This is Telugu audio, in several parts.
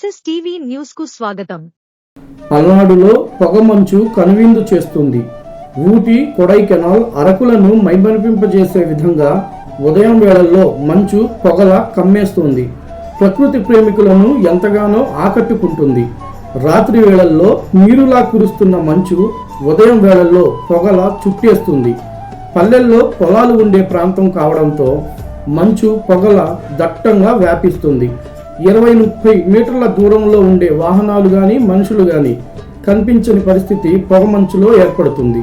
సక్సెస్ టీవీ న్యూస్ కు స్వాగతం. పల్నాడులో పొగమంచు కనువిందు చేస్తుంది. ఊటీ, కొడైకెనాల్, అరకులను మైమరిపింపజేసే విధంగా ఉదయం వేళల్లో మంచు పొగల కమ్మేస్తుంది. ప్రకృతి ప్రేమికులను ఎంతగానో ఆకట్టుకుంటుంది. రాత్రి వేళల్లో నీరులా కురుస్తున్న మంచు ఉదయం వేళల్లో పొగల చుట్టేస్తుంది. పల్లెల్లో పొలాలు ఉండే ప్రాంతం కావడంతో మంచు పొగల దట్టంగా వ్యాపిస్తుంది. 20-30 మీటర్ల దూరంలో ఉండే వాహనాలు కానీ మనుషులు కానీ కనిపించని పరిస్థితి పొగమంచులో ఏర్పడుతుంది.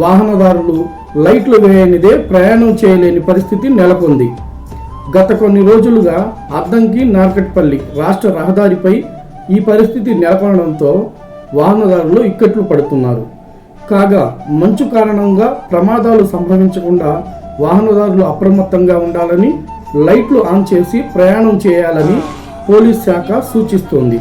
వాహనదారులు లైట్లు వేయనిదే ప్రయాణం చేయలేని పరిస్థితి నెలకొంది. గత కొన్ని రోజులుగా అద్దంకి నార్కట్పల్లి రాష్ట్ర రహదారిపై ఈ పరిస్థితి నెలకొనడంతో వాహనదారులు ఇక్కట్లు పడుతున్నారు. కాగా మంచు కారణంగా ప్రమాదాలు సంభవించకుండా వాహనదారులు అప్రమత్తంగా ఉండాలని, లైట్లు ఆన్ చేసి ప్రయాణం చేయాలని పోలీస్ శాఖ సూచిస్తోంది.